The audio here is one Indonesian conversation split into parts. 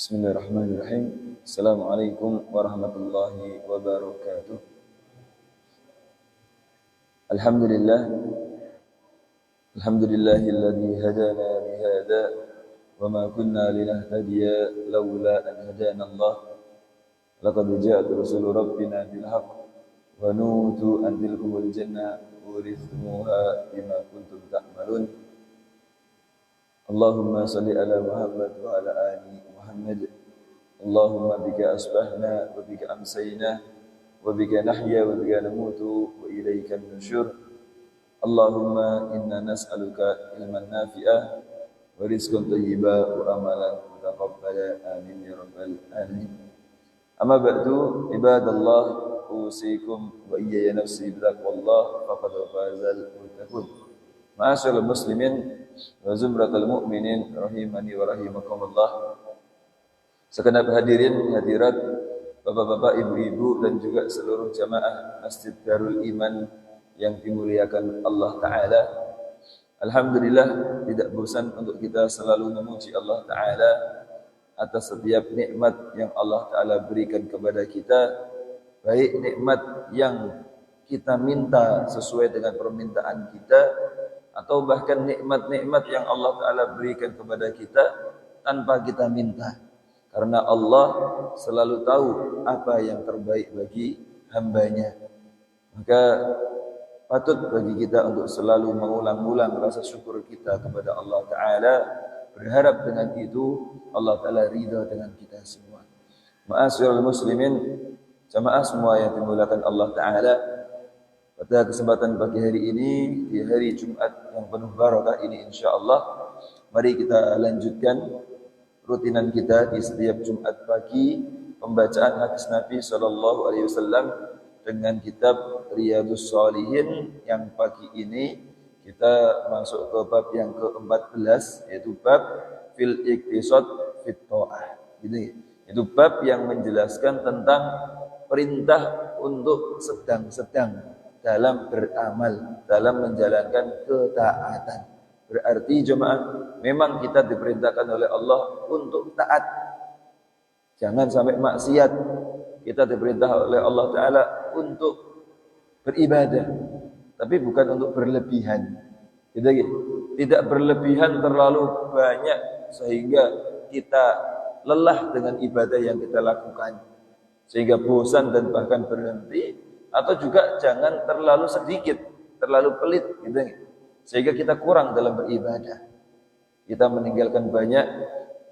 Bismillahirrahmanirrahim. Assalamualaikum warahmatullahi wabarakatuh. Alhamdulillah. Alhamdulillahilladzi hadana lihada wa ma kunna linahtadiya laula an hadana Allah. Laqad ja'at rusulu rabbina bil haqq wa nutu an tilkumul jannah urithmuha bima kuntum ta'malun. Allahumma salli ala Muhammad wa ala ali Muhammad. Allahumma bika asbahna wa bika amsayna wa bika nahya wa bika namutu wa ilaika nusyur. Allahumma inna nas'aluka ilman nafi'ah wa rizqan thayyiba wa amalan mutaqabbala. Amin ya rabbal alamin. Amma ba'du, ibadallah, usikum wa iyaya nafsi bitaqwallah faqad fazal muttaqun. Ma'asyiral muslimin wa zumratul mu'minin rahimani wa rahimakumullah. Segenap hadirin hadirat, bapak-bapak, ibu-ibu dan juga seluruh jamaah Masjid Darul Iman yang dimuliakan Allah Ta'ala. Alhamdulillah, tidak bosan untuk kita selalu memuji Allah Ta'ala atas setiap nikmat yang Allah Ta'ala berikan kepada kita, baik nikmat yang kita minta sesuai dengan permintaan kita, atau bahkan nikmat-nikmat yang Allah Ta'ala berikan kepada kita tanpa kita minta. Karena Allah selalu tahu apa yang terbaik bagi hambanya. Maka patut bagi kita untuk selalu mengulang-ulang rasa syukur kita kepada Allah Ta'ala. Berharap dengan itu Allah Ta'ala ridha dengan kita semua. Ma'asyiral muslimin, jamaah semua yang dimuliakan Allah Ta'ala, pada kesempatan pagi hari ini, di hari Jumat yang penuh barakah ini insyaallah, mari kita lanjutkan rutinan kita di setiap Jumat pagi, pembacaan hadis Nabi sallallahu alaihi wasallam dengan kitab Riyadhus Shalihin. Yang pagi ini kita masuk ke bab yang ke-14, yaitu bab fil iqtisad fit ta'ah. Itu bab yang menjelaskan tentang perintah untuk sedang-sedang dalam beramal, dalam menjalankan ketaatan. Berarti jemaah, memang kita diperintahkan oleh Allah untuk taat. Jangan sampai maksiat. Kita diperintah oleh Allah Ta'ala untuk beribadah, tapi bukan untuk berlebihan. Tidak berlebihan terlalu banyak sehingga kita lelah dengan ibadah yang kita lakukan, sehingga bosan dan bahkan berhenti. Atau juga jangan terlalu sedikit, terlalu pelit, sehingga kita kurang dalam beribadah. Kita meninggalkan banyak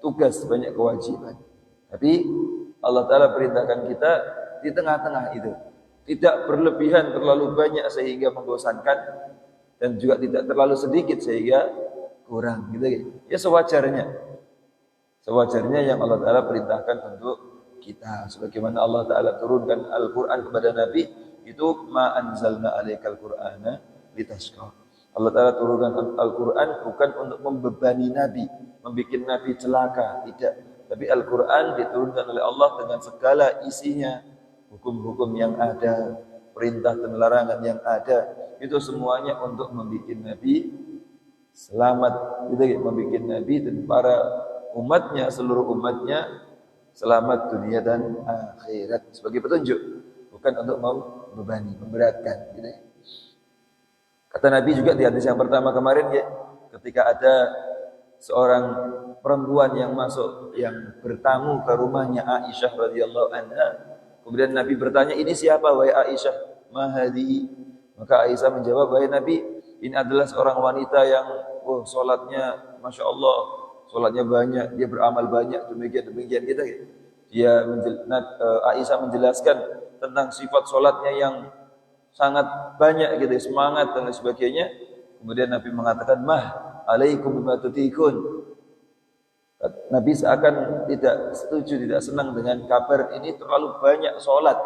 tugas, banyak kewajiban. Tapi Allah Ta'ala perintahkan kita di tengah-tengah itu. Tidak berlebihan terlalu banyak sehingga membosankan, dan juga tidak terlalu sedikit sehingga kurang. Ya sewajarnya. Sewajarnya yang Allah Ta'ala perintahkan untuk kita. Sebagaimana Allah Ta'ala turunkan Al-Quran kepada Nabi, itu ma anzalna alaikal qur'ana litasqa. Allah Ta'ala turunkan Al-Quran bukan untuk membebani Nabi, membuat Nabi celaka, tidak. Tapi Al-Quran diturunkan oleh Allah dengan segala isinya, hukum-hukum yang ada, perintah dan larangan yang ada, itu semuanya untuk membuat Nabi selamat, membuat Nabi dan para umatnya, seluruh umatnya selamat dunia dan akhirat, sebagai petunjuk, bukan untuk membebani, memberatkan. Kata Nabi juga di hadis yang pertama kemarin, ya, ketika ada seorang perempuan yang masuk, yang bertamu ke rumahnya Aisyah radhiyallahu anha, kemudian Nabi bertanya, ini siapa wahai Aisyah? Mahadi. Maka Aisyah menjawab, wahai Nabi, ini adalah seorang wanita yang sholatnya Masya Allah, sholatnya banyak, dia beramal banyak, demikian kita. Aisyah menjelaskan tentang sifat sholatnya yang sangat banyak, semangat dan lain sebagainya. Kemudian Nabi mengatakan, mah alaikum bima tutikun. Nabi seakan tidak setuju, tidak senang dengan kabar ini terlalu banyak sholat.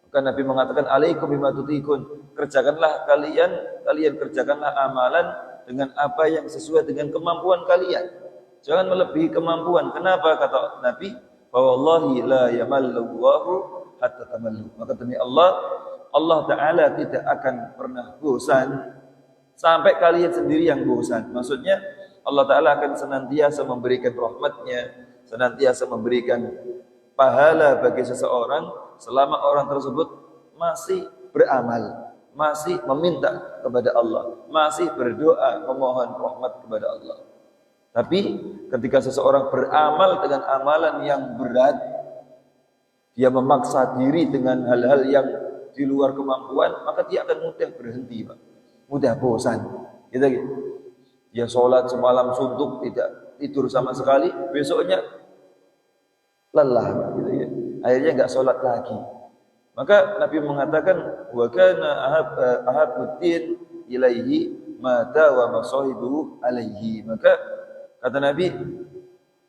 Maka Nabi mengatakan, alaikum bima tutikun. Kerjakanlah kalian kerjakanlah amalan dengan apa yang sesuai dengan kemampuan kalian. Jangan melebihi kemampuan. Kenapa? Kata Nabi, wallahi la yamallahu hatta tamallu. Maka demi Allah, Allah Ta'ala tidak akan pernah bosan sampai kalian sendiri yang bosan. Maksudnya Allah Ta'ala akan senantiasa memberikan rahmatnya, senantiasa memberikan pahala bagi seseorang selama orang tersebut masih beramal, masih meminta kepada Allah, masih berdoa memohon rahmat kepada Allah. Tapi ketika seseorang beramal dengan amalan yang berat, dia memaksa diri dengan hal-hal yang di luar kemampuan, maka dia akan mudah berhenti, Pak. Mudah bosan. Gitu. Dia sholat semalam suntuk, tidak tidur sama sekali, besoknya lelah, gitu ya. Akhirnya enggak sholat lagi. Maka Nabi mengatakan, wa kana ahabbuddin ilaihi ma dawa masahibu alaihi. Maka kata Nabi,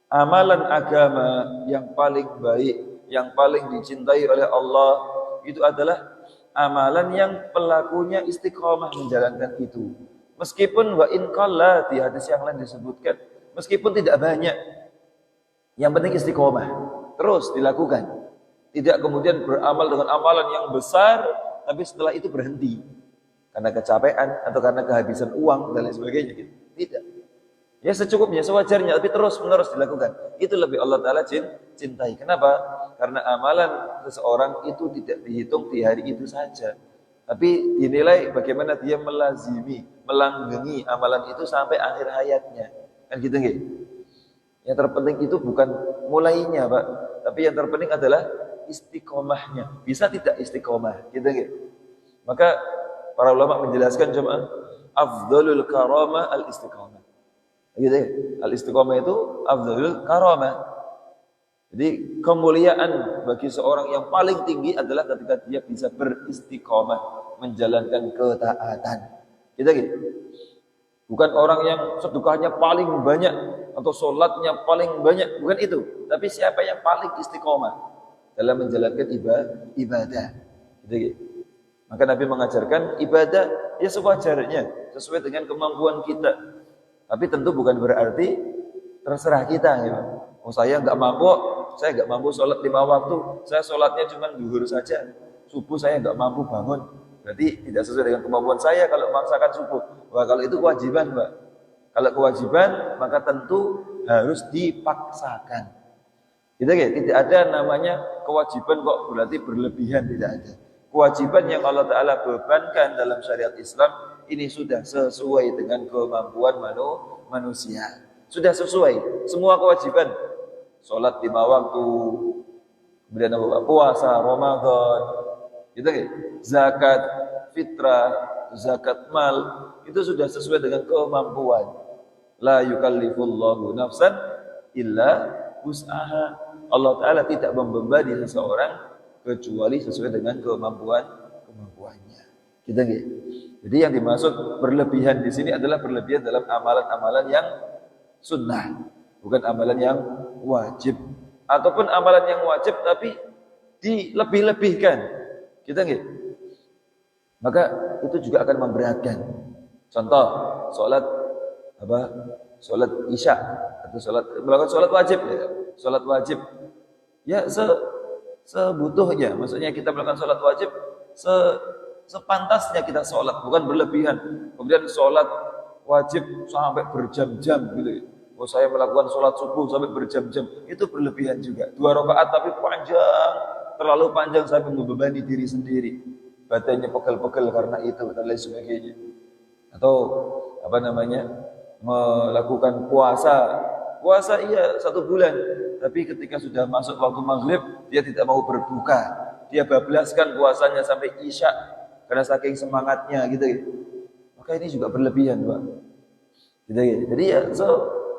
amalan agama yang paling baik, yang paling dicintai oleh Allah itu adalah amalan yang pelakunya istiqomah menjalankan itu. Meskipun wa in qalla, di hadis yang lain disebutkan, meskipun tidak banyak, yang penting istiqomah, terus dilakukan. Tidak kemudian beramal dengan amalan yang besar, tapi setelah itu berhenti karena kecapean atau karena kehabisan uang dan lain sebagainya. Tidak. Ya secukupnya, sewajarnya, tapi terus menerus dilakukan. Itu lebih Allah Ta'ala cintai. Kenapa? Karena amalan seseorang itu tidak dihitung di hari itu saja, tapi dinilai bagaimana dia melazimi, melanggengi amalan itu sampai akhir hayatnya. Kan gitu nggih? Yang terpenting itu bukan mulainya, Pak, tapi yang terpenting adalah istiqomahnya. Bisa tidak istiqomah? Gitu nggih? Maka para ulama menjelaskan jemaah, afdhalul karamah al-istiqomah. Gitu ya? Al-istiqomah itu afdhalul karamah. Jadi kemuliaan bagi seorang yang paling tinggi adalah ketika dia bisa beristiqomah menjalankan ketaatan. Kita gitu. Bukan orang yang sedekahnya paling banyak atau sholatnya paling banyak, bukan itu. Tapi siapa yang paling istiqomah dalam menjalankan ibadah. Gitu. Maka Nabi mengajarkan ibadah ya sewajarnya, sesuai dengan kemampuan kita. Tapi tentu bukan berarti terserah kita. Ya. Oh saya nggak mampu sholat 5 waktu, saya sholatnya cuma zuhur saja, subuh saya nggak mampu bangun, berarti tidak sesuai dengan kemampuan saya kalau memaksakan subuh. Wah kalau itu kewajiban, Mbak. Kalau kewajiban maka tentu harus dipaksakan. Gitu ya? Tidak ada namanya kewajiban kok berarti berlebihan, tidak ada. Kewajiban yang Allah Ta'ala bebankan dalam syariat Islam ini sudah sesuai dengan kemampuan manusia. Sudah sesuai semua kewajiban. Sholat 5 waktu, kemudian puasa Ramadan, gitu kan? Zakat, fitrah, zakat mal, itu sudah sesuai dengan kemampuan. La yukallifullahu nafsan illa wus'aha. Allah Ta'ala tidak membebani seseorang kecuali sesuai dengan kemampuannya. Gitu kan? Jadi yang dimaksud berlebihan di sini adalah berlebihan dalam amalan-amalan yang sunnah, bukan amalan yang wajib, ataupun amalan yang wajib tapi dilebih-lebihkan. Kita nggih. Maka itu juga akan memberatkan. Contoh, salat Isya atau melakukan salat wajib ya. Salat wajib ya sebutuhnya. Maksudnya kita melakukan salat wajib sepantasnya kita salat, bukan berlebihan. Kemudian salat wajib sampai berjam-jam gitu ya. Oh saya melakukan sholat subuh sampai berjam-jam, itu berlebihan juga. 2 rakaat tapi panjang, terlalu panjang sampai membebani diri sendiri, badannya pegel-pegel karena itu dan lain sebagainya. Atau melakukan puasa iya 1 bulan, tapi ketika sudah masuk waktu maghrib dia tidak mau berbuka, dia bablaskan puasanya sampai isya karena saking semangatnya gitu. Maka ini juga berlebihan, Pak. Gitu. Jadi ya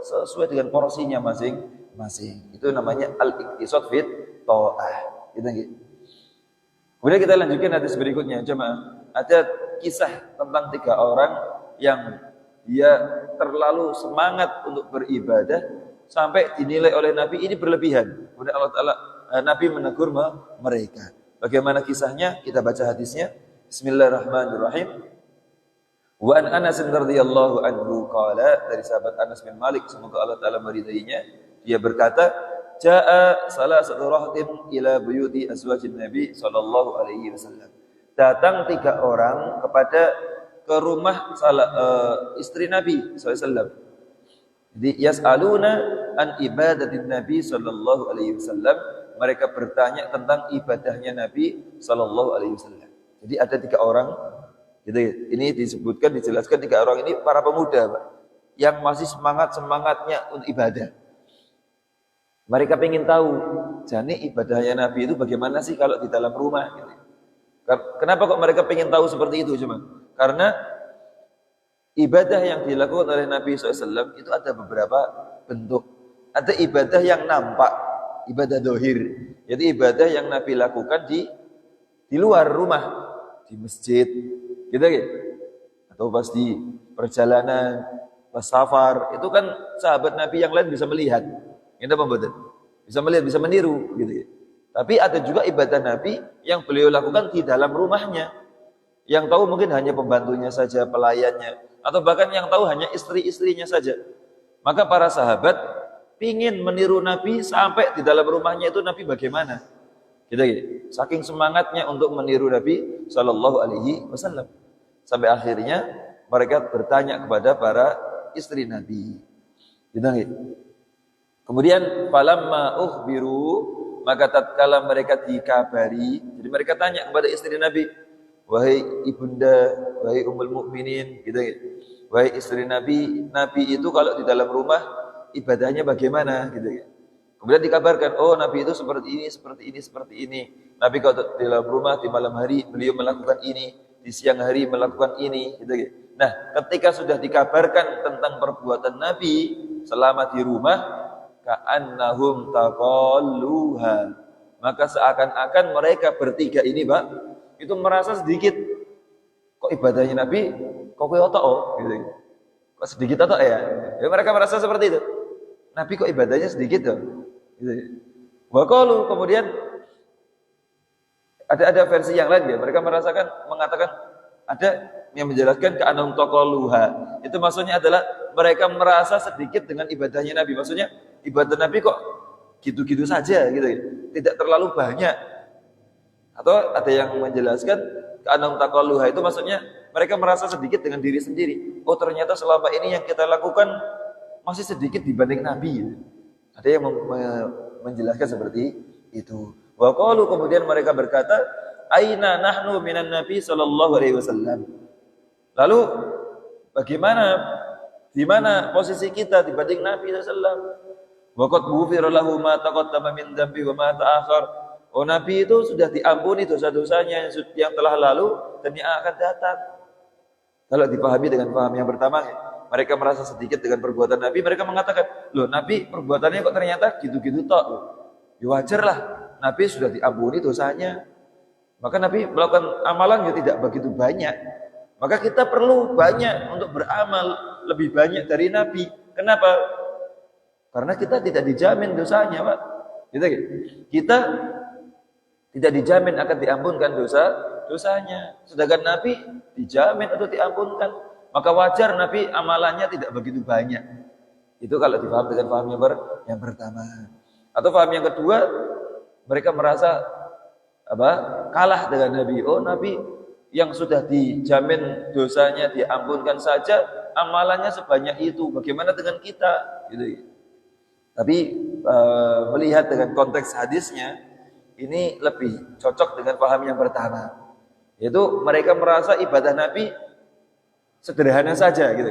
sesuai dengan porsinya masing-masing. Itu namanya al-iqtisad fit ta'ah. Gitu. Kemudian kita lanjutkan hadis berikutnya, jemaah. Ada kisah tentang 3 orang yang dia terlalu semangat untuk beribadah sampai dinilai oleh Nabi ini berlebihan. Kemudian Allah Ta'ala Nabi menegur mereka. Bagaimana kisahnya? Kita baca hadisnya. Bismillahirrahmanirrahim. Wa an Anas radhiyallahu anhu qala, dari sahabat Anas bin Malik semoga Allah Taala meridainya, dia berkata, jaa salasatu rahtin ila buyuti azwajin Nabi sallallahu alaihi wasallam. Datang 3 orang ke rumah istri Nabi sallallahu alaihi wasallam. Jadi yas'aluna an ibadatin Nabi sallallahu alaihi wasallam. Mereka bertanya tentang ibadahnya Nabi sallallahu alaihi wasallam. Jadi ada 3 orang, gitu. Ini disebutkan, dijelaskan 3 orang ini para pemuda, Pak, yang masih semangatnya untuk ibadah. Mereka ingin tahu, jadi ibadahnya Nabi itu bagaimana sih kalau di dalam rumah, gitu. Kenapa kok mereka ingin tahu seperti itu cuma? Karena ibadah yang dilakukan oleh Nabi SAW itu ada beberapa bentuk. Ada ibadah yang nampak, ibadah dohir. Jadi ibadah yang Nabi lakukan di luar rumah, di masjid, gitu. Atau pas di perjalanan, pas safar, itu kan sahabat Nabi yang lain bisa melihat. Ini apa betul? Bisa melihat, bisa meniru, gitu. Tapi ada juga ibadah Nabi yang beliau lakukan di dalam rumahnya. Yang tahu mungkin hanya pembantunya saja, pelayannya, atau bahkan yang tahu hanya istri-istrinya saja. Maka para sahabat pingin meniru Nabi sampai di dalam rumahnya itu Nabi bagaimana. Gitu. Saking semangatnya untuk meniru Nabi Shallallahu Alaihi Wasallam. Sampai akhirnya mereka bertanya kepada para istri Nabi. Gitu. Kemudian falamma ukhbiru, maka tatkala mereka dikabari, jadi mereka tanya kepada istri Nabi, wahai ibunda, wahai ummul mukminin, gitu. Wahai istri Nabi, Nabi itu kalau di dalam rumah ibadahnya bagaimana, gitu. Kemudian dikabarkan, oh Nabi itu seperti ini, seperti ini, seperti ini. Nabi kalau di dalam rumah di malam hari beliau melakukan ini, di siang hari melakukan ini, gitu. Nah, ketika sudah dikabarkan tentang perbuatan Nabi selama di rumah, ka'annahum taqalluha, maka seakan-akan mereka bertiga ini, Pak, itu merasa sedikit, kok ibadahnya Nabi kok koyo tok, gitu. Kok sedikit tok ya? Ya mereka merasa seperti itu. Nabi kok ibadahnya sedikit dong, gitu. Wa qalu, kemudian ada versi yang lain ya, mereka mengatakan ada yang menjelaskan ka'annahum taqalluha. Itu maksudnya adalah mereka merasa sedikit dengan ibadahnya Nabi. Maksudnya ibadah Nabi kok gitu-gitu saja, gitu. Tidak terlalu banyak. Atau ada yang menjelaskan ka'annahum taqalluha itu maksudnya mereka merasa sedikit dengan diri sendiri. Oh, ternyata selama ini yang kita lakukan masih sedikit dibanding Nabi. Ada yang menjelaskan seperti itu. Wa qalu, kemudian mereka berkata, aina nahnu minan Nabi sallallahu alaihi wasallam. Lalu bagaimana, di mana posisi kita dibanding Nabi sallallahu alaihi wasallam? Wa qad ghufira lahu ma taqaddama min dhanbi wa ma ta'akhkhar. Oh, Nabi itu sudah diampuni dosa-dosanya yang telah lalu dan yang akan datang. Kalau dipahami dengan paham yang pertama, mereka merasa sedikit dengan perbuatan Nabi, mereka mengatakan, loh Nabi perbuatannya kok ternyata gitu-gitu tok. Ya wajarlah, Nabi sudah diampuni dosanya. Maka Nabi melakukan amalan yang tidak begitu banyak. Maka kita perlu banyak untuk beramal, lebih banyak dari Nabi. Kenapa? Karena kita tidak dijamin dosanya, Pak. Kita tidak dijamin akan diampunkan dosanya. Sedangkan Nabi dijamin untuk diampunkan. Maka wajar Nabi amalannya tidak begitu banyak. Itu kalau dipaham dengan paham yang pertama. Atau paham yang kedua, mereka merasa kalah dengan Nabi. Oh, Nabi yang sudah dijamin dosanya diampunkan saja, amalannya sebanyak itu. Bagaimana dengan kita? Gitu. Tapi melihat dengan konteks hadisnya, ini lebih cocok dengan paham yang pertama. Yaitu mereka merasa ibadah Nabi sederhana saja, gitu.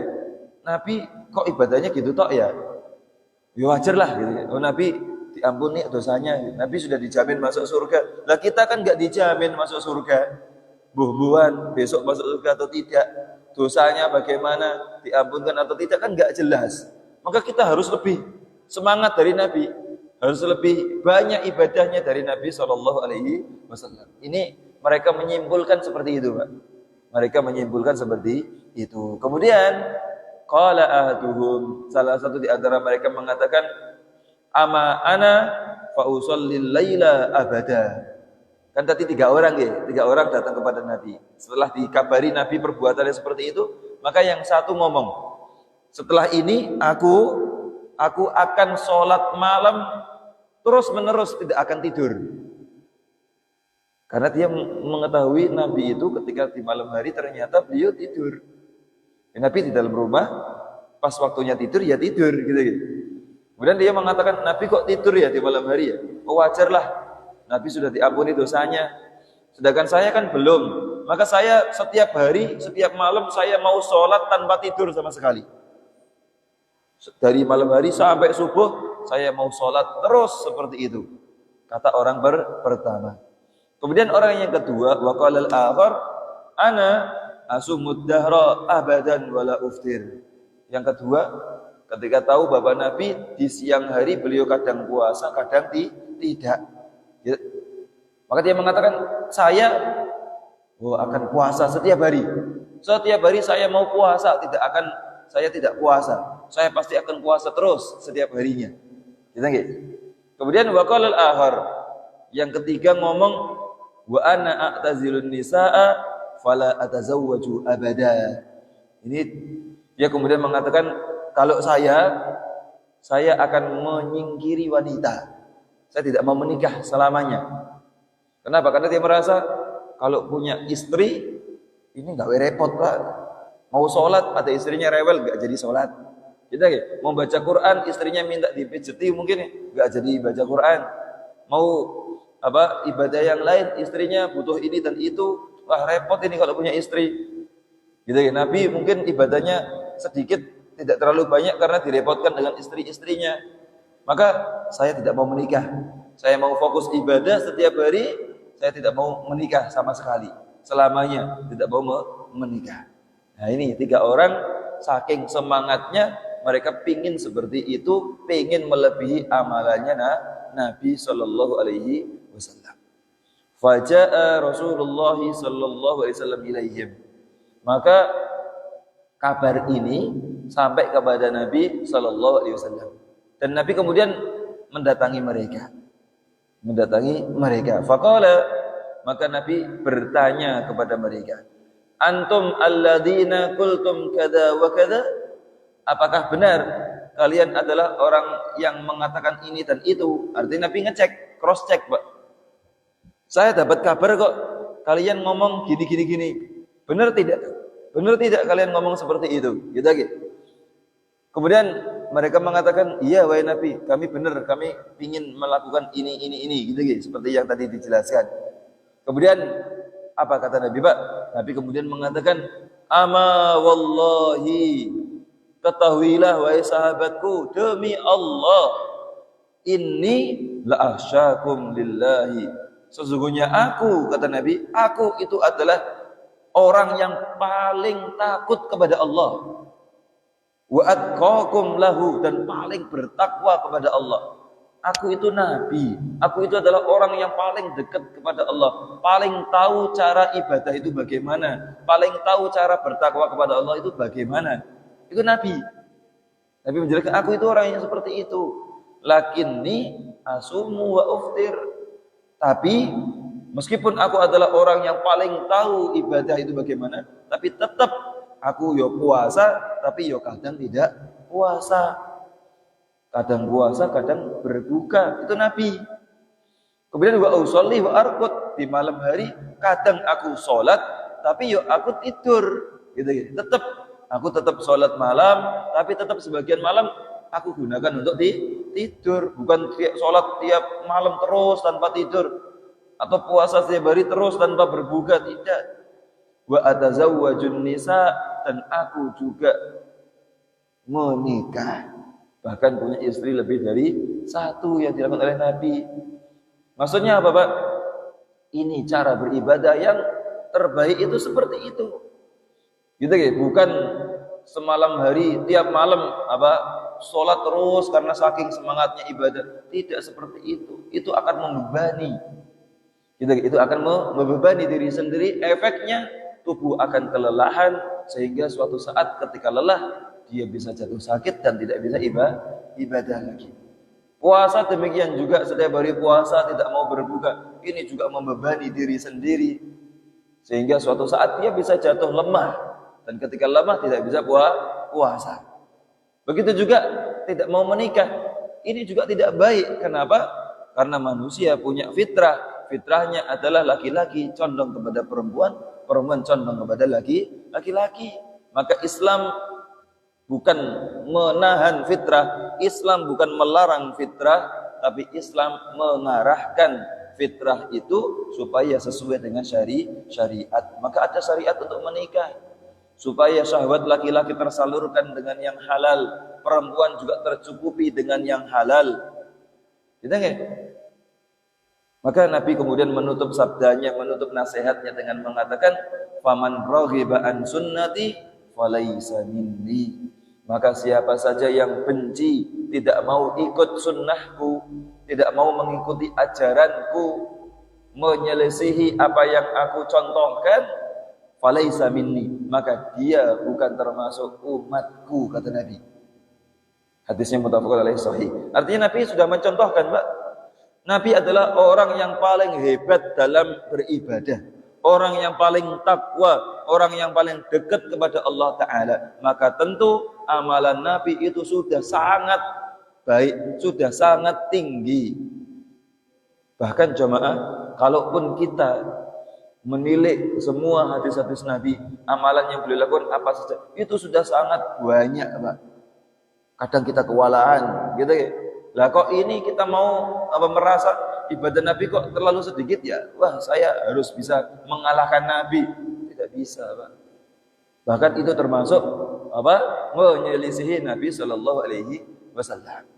Nabi kok ibadahnya gitu tok ya? Ya wajar lah, gitu. Oh, Nabi diampuni dosanya, Nabi sudah dijamin masuk surga. Lah kita kan nggak dijamin masuk surga. Buh-buhan besok masuk surga atau tidak, dosanya bagaimana, diampunkan atau tidak kan nggak jelas. Maka kita harus lebih semangat dari Nabi, harus lebih banyak ibadahnya dari Nabi Shallallahu Alaihi Wasallam. Ini mereka menyimpulkan seperti itu, Pak. Mereka menyimpulkan seperti itu. Kemudian qala ahaduhum, salah satu di antara mereka mengatakan, ama ana fa usallil laila abada. Kan tadi 3 orang ya, 3 orang datang kepada Nabi. Setelah dikabari Nabi perbuatannya seperti itu, maka yang satu ngomong, setelah ini aku akan sholat malam terus menerus, tidak akan tidur. Karena dia mengetahui Nabi itu ketika di malam hari ternyata beliau tidur. Nabi di dalam rumah pas waktunya tidur ya tidur, gitu. Kemudian dia mengatakan, Nabi kok tidur ya di malam hari ya? Oh wajarlah, Nabi sudah diampuni dosanya. Sedangkan saya kan belum. Maka saya setiap hari, setiap malam saya mau sholat tanpa tidur sama sekali. Dari malam hari sampai subuh, saya mau sholat terus seperti itu. Kata orang pertama. Kemudian orang yang kedua, waqalal akhar, ana asumud dahra abadan wala uftir. Yang kedua, ketika tahu bahwa Nabi di siang hari beliau kadang puasa, kadang tidak. Ya. Maka dia mengatakan, saya akan puasa setiap hari. Setiap hari saya mau puasa, saya tidak puasa. Saya pasti akan puasa terus setiap harinya. Gitu nggih? Kemudian waqalal akhar, yang ketiga ngomong, wa ana a'tazilun nisaa fala atazawwaju abada. Ini dia kemudian mengatakan, kalau saya akan menyingkiri wanita. Saya tidak mau menikah selamanya. Kenapa? Karena dia merasa kalau punya istri ini enggak repot, Pak. Mau sholat ada istrinya rewel enggak jadi sholat. Gitu ya. Mau baca Quran istrinya minta dipijeti mungkin enggak jadi baca Quran. Mau ibadah yang lain istrinya butuh ini dan itu, wah repot ini kalau punya istri. Gitu ya. Nabi mungkin ibadahnya sedikit, tidak terlalu banyak karena direpotkan dengan istri-istrinya. Maka saya tidak mau menikah. Saya mau fokus ibadah setiap hari. Saya tidak mau menikah sama sekali. Selamanya tidak mau menikah. Nah ini 3 orang saking semangatnya mereka pingin seperti itu, pingin melebihi amalannya Nabi Shallallahu Alaihi Wasallam. Faja'a Rasulullah Shallallahu Alaihi Wasallam ilaihim. Maka kabar ini sampai kepada Nabi Shallallahu Alaihi Wasallam. Dan Nabi kemudian mendatangi mereka. Faqala, maka Nabi bertanya kepada mereka, antum alladzina qultum kada wa kada? Apakah benar kalian adalah orang yang mengatakan ini dan itu? Artinya Nabi ngecek, cross check, Pak. Saya dapat kabar kok kalian ngomong gini. Benar tidak? Benar tidak kalian ngomong seperti itu? Gitu. Kemudian mereka mengatakan, iya wahai Nabi, kami benar, kami ingin melakukan ini, gitu, seperti yang tadi dijelaskan. Kemudian apa kata Nabi, Pak? Nabi kemudian mengatakan, ama wallahi, ketahuilah wahai sahabatku, demi Allah, inni la akhsyakum lillahi. Sesungguhnya aku, kata Nabi, aku itu adalah orang yang paling takut kepada Allah. Wa atqakum lahu, dan paling bertakwa kepada Allah. Aku itu Nabi, aku itu adalah orang yang paling dekat kepada Allah, paling tahu cara ibadah itu bagaimana, paling tahu cara bertakwa kepada Allah itu bagaimana. Itu Nabi. Nabi menjelaskan, aku itu orang yang seperti itu. Lakinni asumu wa uftir. Tapi meskipun aku adalah orang yang paling tahu ibadah itu bagaimana, tapi tetap aku yo puasa, tapi yo kadang tidak puasa. Kadang puasa, kadang berbuka. Itu Nabi. Kemudian wa usolli wa arqud, di malam hari kadang aku sholat, tapi yo aku tidur. Gitu. Aku tetap sholat malam, tapi tetap sebagian malam aku gunakan untuk tidur. Bukan sholat tiap malam terus tanpa tidur, atau puasa setiap hari terus tanpa berbuka, tidak. Wa atazawwajun nisa, dan aku juga menikah, bahkan punya istri lebih dari 1 yang dilakukan oleh Nabi. Maksudnya apa, Pak? Ini cara beribadah yang terbaik itu seperti itu. Gitu ya, bukan semalam hari tiap malam sholat terus karena saking semangatnya ibadah. Tidak seperti itu. Itu akan membebani. Itu akan membebani diri sendiri. Efeknya tubuh akan kelelahan, sehingga suatu saat ketika lelah dia bisa jatuh sakit dan tidak bisa ibadah lagi. Puasa demikian juga, setiap hari puasa tidak mau berbuka, ini juga membebani diri sendiri, sehingga suatu saat dia bisa jatuh lemah, dan ketika lemah tidak bisa puasa. Begitu juga tidak mau menikah, ini juga tidak baik. Kenapa? Karena manusia punya fitrahnya adalah laki-laki condong kepada perempuan, perempuan condong kepada laki-laki. Maka Islam bukan menahan fitrah. Islam bukan melarang fitrah, tapi Islam mengarahkan fitrah itu supaya sesuai dengan syariat. Maka ada syariat untuk menikah, supaya syahwat laki-laki tersalurkan dengan yang halal, perempuan juga tercukupi dengan yang halal. Gitu nggak? Maka Nabi kemudian menutup sabdanya, menutup nasihatnya dengan mengatakan, "Faman raghiba an sunnati falaysa minni." Maka siapa saja yang benci, tidak mau ikut sunnahku, tidak mau mengikuti ajaranku, menyelisihi apa yang aku contohkan, falaysa minni, maka dia bukan termasuk umatku, kata Nabi. Hadisnya muttafaqun alaih sahih. Artinya Nabi sudah mencontohkan, Pak. Nabi adalah orang yang paling hebat dalam beribadah, orang yang paling takwa, orang yang paling dekat kepada Allah Ta'ala. Maka tentu amalan Nabi itu sudah sangat baik, sudah sangat tinggi. Bahkan jemaah, kalaupun kita menilik semua hadis-hadis Nabi, amalan yang beliau lakukan apa saja, itu sudah sangat banyak, Pak. Kadang kita kewalahan, gitu ya. Lah kok ini kita mau merasa ibadah Nabi kok terlalu sedikit ya? Wah, saya harus bisa mengalahkan Nabi. Tidak bisa, Pak. Bahkan itu termasuk menyelisihi Nabi Shallallahu Alaihi Wasallam.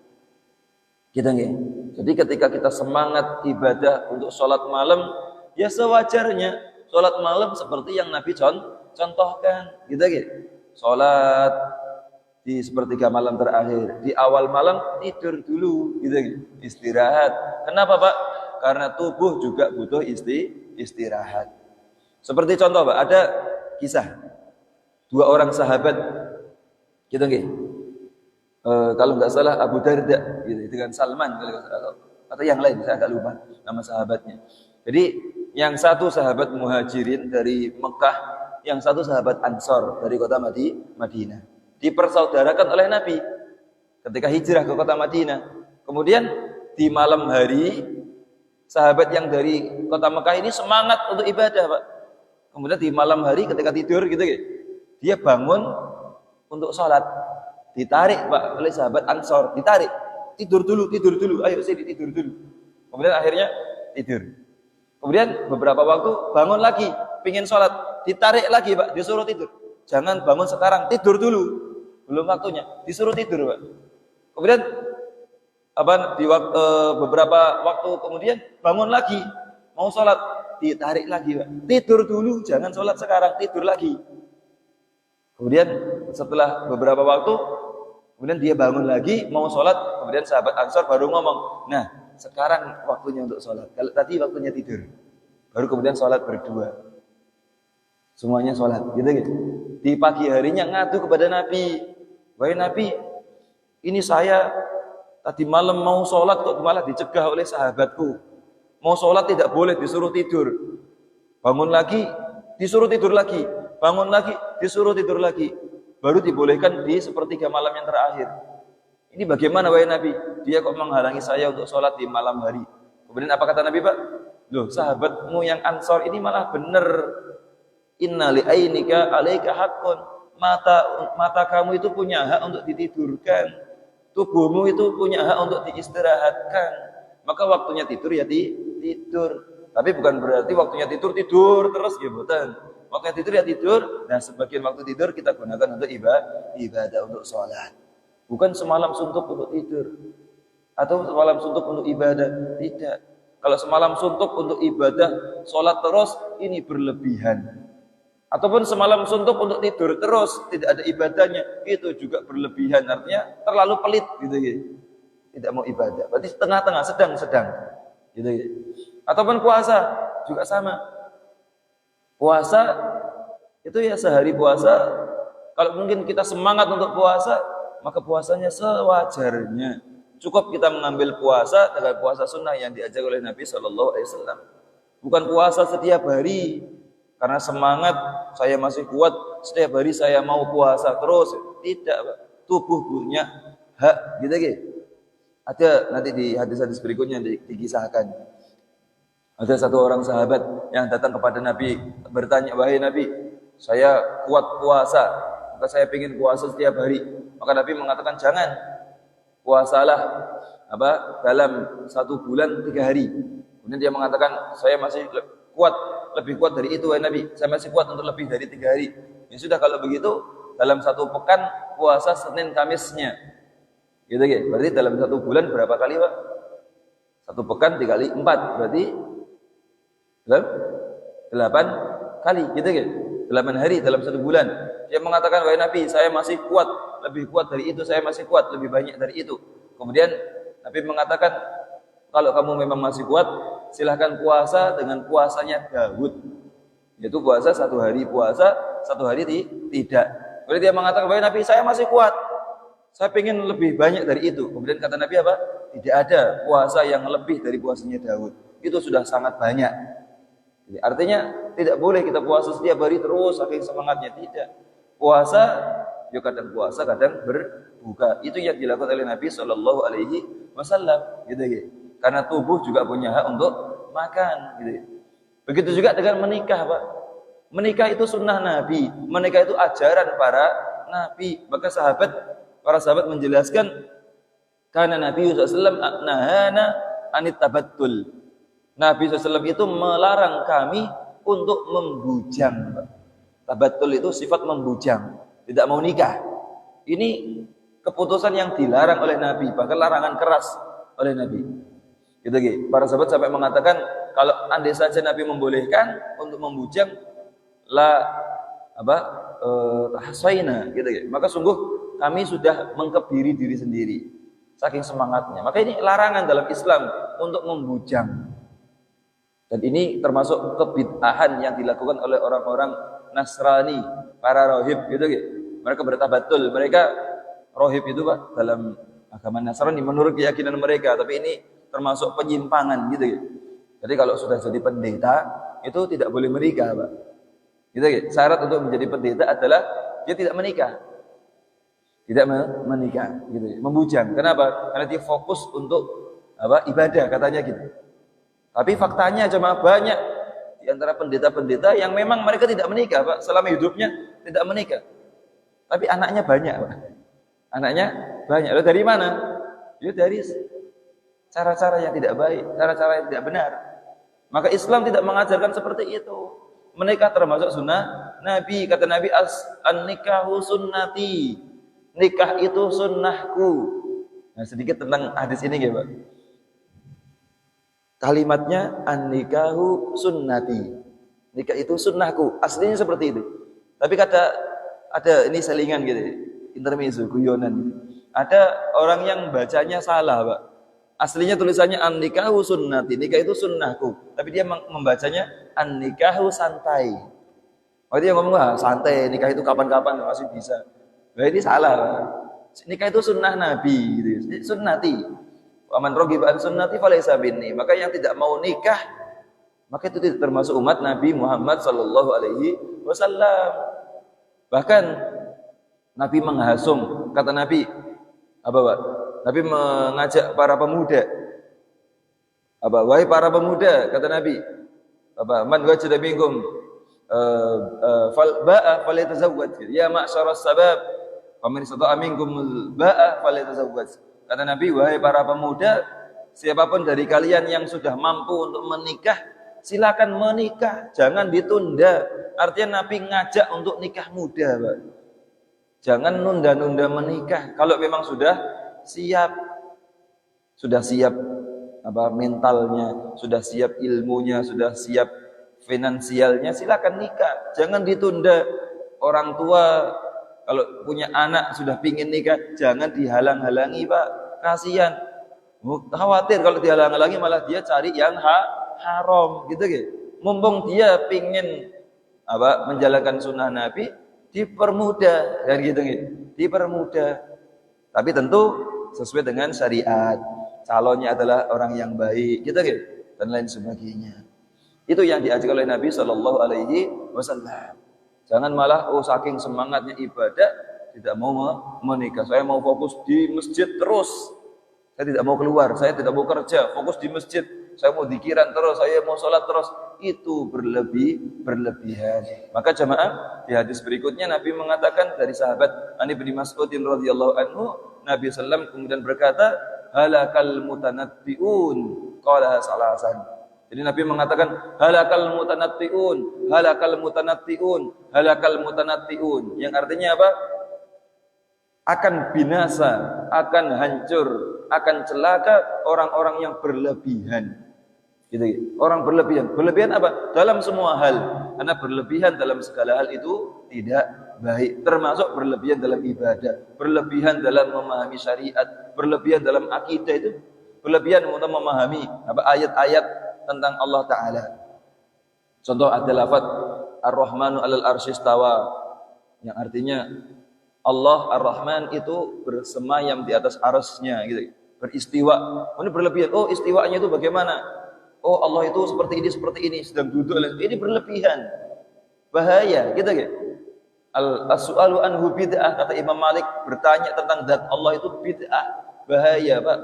Kita nggih. Jadi ketika kita semangat ibadah untuk sholat malam, ya sewajarnya sholat malam seperti yang Nabi contohkan. Gitu nggih. Sholat di sepertiga malam terakhir, di awal malam tidur dulu, gitu, istirahat. Kenapa, Pak? Karena tubuh juga butuh istirahat. Seperti contoh, Pak, ada kisah dua orang sahabat, gitu nggih. Kalau nggak salah Abu Darda, gitu, dengan Salman, atau yang lain, saya agak lupa nama sahabatnya. Jadi yang satu sahabat Muhajirin dari Mekah, yang satu sahabat Ansor dari kota Madinah. Dipersaudarakan oleh Nabi ketika hijrah ke kota Madinah. Kemudian di malam hari, sahabat yang dari kota Mekah ini semangat untuk ibadah, Pak. Kemudian di malam hari ketika tidur, gitu, dia bangun untuk sholat. Ditarik, Pak, oleh sahabat Ansor. Ditarik, tidur dulu, ayo sini tidur dulu. Kemudian akhirnya tidur. Kemudian beberapa waktu bangun lagi, pingin sholat. Ditarik lagi, Pak, disuruh tidur. Jangan bangun sekarang, tidur dulu. Belum waktunya, disuruh tidur, Pak. Kemudian beberapa waktu kemudian bangun lagi, mau sholat, ditarik lagi, Pak. Tidur dulu, jangan sholat sekarang, tidur lagi. Kemudian setelah beberapa waktu, kemudian dia bangun lagi, mau sholat. Kemudian sahabat Ansor baru ngomong, nah sekarang waktunya untuk sholat. Kalau tadi waktunya tidur, baru kemudian sholat berdua. Semuanya sholat, gitu. Di pagi harinya ngadu kepada Nabi. Wahai Nabi, ini saya tadi malam mau sholat kok malah dicegah oleh sahabatku. Mau sholat tidak boleh, disuruh tidur. Bangun lagi, disuruh tidur lagi. Bangun lagi, disuruh tidur lagi. Baru dibolehkan di sepertiga malam yang terakhir. Ini bagaimana wahai Nabi? Dia kok menghalangi saya untuk sholat di malam hari. Kemudian apa kata Nabi, Pak? Loh, sahabatmu yang Ansor ini malah benar. Inna li'ainika alaika haqqun. Mata kamu itu punya hak untuk ditidurkan. Tubuhmu itu punya hak untuk diistirahatkan. Maka waktunya tidur ya tidur. Tapi bukan berarti waktunya tidur terus ya, bukan. Waktunya tidur ya tidur. Nah, sebagian waktu tidur kita gunakan untuk ibadah untuk sholat. Bukan semalam suntuk untuk tidur. Atau semalam suntuk untuk ibadah. Tidak. Kalau semalam suntuk untuk ibadah, sholat terus, ini berlebihan. Ataupun semalam suntuk untuk tidur terus, tidak ada ibadahnya, itu juga berlebihan. Artinya terlalu pelit, gitu. Tidak mau ibadah. Berarti tengah-tengah, sedang-sedang, gitu. Ataupun puasa juga sama. Puasa itu ya sehari puasa. Kalau mungkin kita semangat untuk puasa, maka puasanya sewajarnya. Cukup kita mengambil puasa dengan puasa sunnah yang diajar oleh Nabi Shallallahu Alaihi Wasallam. Bukan puasa setiap hari. Karena semangat saya masih kuat, setiap hari saya mau puasa terus. Tidak, Pak. Tubuh punya hak, gitu. Ada nanti di hadis-hadis berikutnya dikisahkan. Ada satu orang sahabat yang datang kepada Nabi bertanya, wahai Nabi, saya kuat puasa, maka saya ingin puasa setiap hari. Maka Nabi mengatakan jangan, puasalah dalam 1 bulan 3 hari. Kemudian dia mengatakan saya masih kuat, lebih kuat dari itu wahai Nabi, saya masih kuat untuk lebih dari 3 hari. Ya sudah, kalau begitu dalam 1 pekan puasa Senin Kamisnya, gitu ya. Berarti dalam 1 bulan berapa kali Pak? 1 pekan 3 kali 4, berarti 8 kali, gitu ya. 8 hari dalam 1 bulan. Dia mengatakan wahai Nabi, saya masih kuat, lebih kuat dari itu, saya masih kuat, lebih banyak dari itu. Kemudian Nabi mengatakan, kalau kamu memang masih kuat, silahkan puasa dengan puasanya Daud. Yaitu puasa 1 hari puasa, 1 hari tidak. Kemudian dia mengatakan, wahai Nabi, saya masih kuat, saya ingin lebih banyak dari itu. Kemudian kata Nabi apa? Tidak ada puasa yang lebih dari puasanya Daud. Itu sudah sangat banyak. Jadi, artinya tidak boleh kita puasa setiap hari terus saking semangatnya, tidak. Puasa, ya kadang puasa, kadang berbuka. Itu yang dilakukan oleh Nabi Shallallahu Alaihi Wasallam, gitu ya. Karena tubuh juga punya hak untuk makan, gitu ya. Begitu juga dengan menikah, Pak. Menikah itu sunnah Nabi, menikah itu ajaran para Nabi. Maka para sahabat menjelaskan, karena Nabi SAW nahana anit tabattul. Nabi SAW itu melarang kami untuk membujang. Tabattul itu sifat membujang, tidak mau nikah. Ini keputusan yang dilarang oleh Nabi, bahkan larangan keras oleh Nabi. Gitu gitu. Para sahabat sampai mengatakan, kalau andai saja Nabi membolehkan untuk membujang, tahsaina, gitu gitu. Maka sungguh kami sudah mengkebiri diri sendiri, saking semangatnya. Maka ini larangan dalam Islam untuk membujang. Dan ini termasuk kebid'ahan yang dilakukan oleh orang-orang Nasrani, para rohib, gitu gitu. Mereka bertabatul, mereka rohib itu Pak dalam agama Nasrani menurut keyakinan mereka, tapi ini termasuk penyimpangan, gitu gitu. Jadi kalau sudah jadi pendeta itu tidak boleh menikah, Pak. Gitu gitu. Syarat untuk menjadi pendeta adalah dia tidak menikah. Tidak menikah, gitu gitu. Membujang. Kenapa? Karena dia fokus untuk ibadah, katanya gitu. Tapi faktanya cuma banyak di antara pendeta-pendeta yang memang mereka tidak menikah, Pak. Selama hidupnya tidak menikah. Tapi anaknya banyak, Pak. Anaknya banyak. Lalu dari mana? Ya dari cara-cara yang tidak baik, cara-cara yang tidak benar. Maka Islam tidak mengajarkan seperti itu. Menikah termasuk sunnah Nabi. Kata Nabi, an-nikahu sunnati. Nikah itu sunnahku. Nah, sedikit tentang hadis ini ya, Pak. Kalimatnya an-nikahu sunnati. Nikah itu sunnahku. Aslinya seperti itu. Tapi ada ini selingan gitu. Intermezzo, guyonan gitu. Ada orang yang bacanya salah, Pak. Aslinya tulisannya an-nikahu sunnati. Nikah itu sunnahku. Tapi dia membacanya an-nikahu santai. Oh, dia ngomong, santai, nikah itu kapan-kapan masih bisa. Nah, ini salah. Nikah itu sunnah Nabi gitu. Sunnati. Waman raghiba an sunnati falaysa minni. Maka yang tidak mau nikah, maka itu tidak termasuk umat Nabi Muhammad sallallahu alaihi wasallam. Bahkan Nabi menghasung, kata Nabi apa, Pak? Nabi mengajak para pemuda. Wahai para pemuda, kata Nabi, man wajada minkum ba'a falyatazawwaj. Ya ma'syaras sabab, faman istata'a minkum ba'a falyatazawwaj. Kata Nabi, wahai para pemuda, siapapun dari kalian yang sudah mampu untuk menikah, silakan menikah, jangan ditunda. Artinya Nabi ngajak untuk nikah muda, Pak. Jangan nunda-nunda menikah. Kalau memang sudah siap mentalnya, sudah siap ilmunya, sudah siap finansialnya, silakan nikah. Jangan ditunda. Orang tua kalau punya anak sudah pingin nikah, jangan dihalang-halangi, Pak. Kasihan. Khawatir kalau dihalang-halangi malah dia cari yang haram, gitu gitu. Mumpung dia pingin menjalankan sunnah Nabi, dipermudah, dan gitu gitu. Dipermudah. Tapi tentu sesuai dengan syariat. Calonnya adalah orang yang baik, gitu gitu, dan lain sebagainya. Itu yang diajarkan oleh Nabi Shallallahu Alaihi Wasallam. Jangan malah saking semangatnya ibadah tidak mau menikah. Saya mau fokus di masjid terus. Saya tidak mau keluar, saya tidak mau kerja, fokus di masjid. Saya mau dzikiran terus, saya mau sholat terus. itu berlebihan. Maka jamaah, di hadis berikutnya Nabi mengatakan dari sahabat Ani bin Mas'udin radhiyallahu anhu, Nabi sallam kemudian berkata, halakal mutanatti'un, qala salasan. Jadi Nabi mengatakan halakal mutanatti'un, halakal mutanatti'un, halakal mutanatti'un. Yang artinya apa? Akan binasa, akan hancur, akan celaka orang-orang yang berlebihan. Gitu. Orang berlebihan. Berlebihan apa? Dalam semua hal. Karena berlebihan dalam segala hal itu tidak baik. Termasuk berlebihan dalam ibadah, berlebihan dalam memahami syariat, berlebihan dalam akidah itu, berlebihan untuk memahami apa ayat-ayat tentang Allah Ta'ala. Contoh ada lafaz Ar-Rahmanu 'alal arsy istawa, yang artinya Allah Ar-Rahman itu bersemayam di atas arsy-Nya gitu. Beristiwa. Ini berlebihan. Oh, istiwanya itu bagaimana? Oh, Allah itu seperti ini, sedang duduk. Ini berlebihan. Bahaya, gitu kan? As-su'alu anhu bid'ah, kata Imam Malik, bertanya tentang zat Allah itu bid'ah. Bahaya, Pak.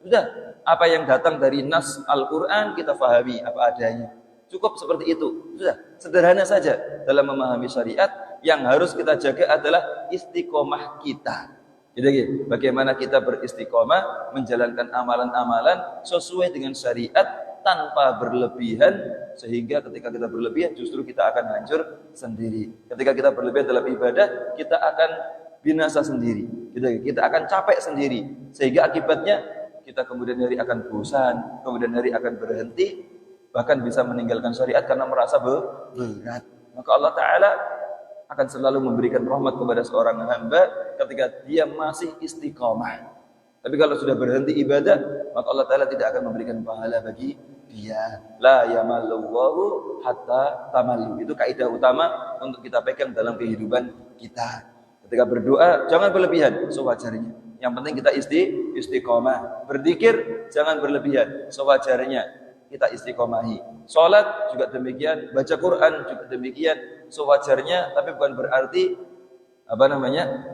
Sudah, apa yang datang dari nas Al-Qur'an kita fahami apa adanya. Cukup seperti itu. Sudah, sederhana saja dalam memahami syariat. Yang harus kita jaga adalah istiqomah kita. Jadi bagaimana kita beristiqomah menjalankan amalan-amalan sesuai dengan syariat tanpa berlebihan, sehingga ketika kita berlebihan justru kita akan hancur sendiri. Ketika kita berlebihan dalam ibadah, kita akan binasa sendiri. Kita akan capek sendiri, sehingga akibatnya kita kemudian hari akan bosan, kemudian hari akan berhenti, bahkan bisa meninggalkan syariat karena merasa berat. Maka Allah Ta'ala akan selalu memberikan rahmat kepada seorang hamba ketika dia masih istiqomah. Tapi kalau sudah berhenti ibadah, maka Allah Ta'ala tidak akan memberikan pahala bagi dia. La yamallahu hatta tamallu. Itu kaidah utama untuk kita pegang dalam kehidupan kita. Ketika berdoa, jangan berlebihan, sewajarnya. Yang penting kita istiqomah. Berzikir, jangan berlebihan, sewajarnya. Kita istiqomahi. Salat juga demikian, baca Quran juga demikian, sewajarnya, tapi bukan berarti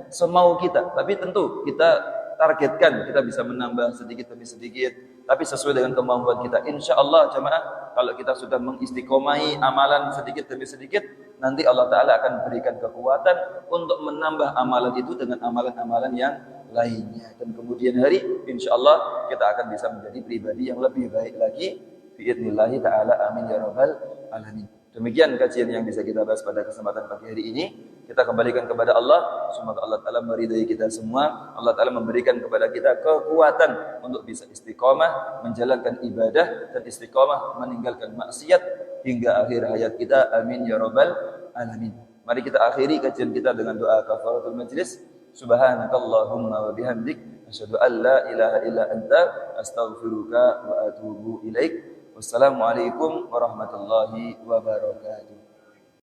semau kita. Tapi tentu kita targetkan kita bisa menambah sedikit demi sedikit, tapi sesuai dengan kemampuan kita. Insya Allah jamaah, kalau kita sudah mengistiqomahi amalan sedikit demi sedikit, nanti Allah Ta'ala akan berikan kekuatan untuk menambah amalan itu dengan amalan-amalan yang lainnya. Dan kemudian hari, insya Allah kita akan bisa menjadi pribadi yang lebih baik lagi. Bi'idnillahi ta'ala, amin ya rabbal alamin. Demikian kajian yang bisa kita bahas pada kesempatan pagi hari ini. Kita kembalikan kepada Allah. Semoga Allah Ta'ala meridai kita semua. Allah Ta'ala memberikan kepada kita kekuatan untuk bisa istiqomah, menjalankan ibadah, dan istiqomah meninggalkan maksiat hingga akhir hayat kita. Amin ya rabbal alamin. Mari kita akhiri kajian kita dengan doa kafaratul majlis. Subhanakallahumma wa bihamdik, asyhadu an la ilaha illa anta, astaghfiruka wa atubu ilaik. Wassalamualaikum warahmatullahi wabarakatuh.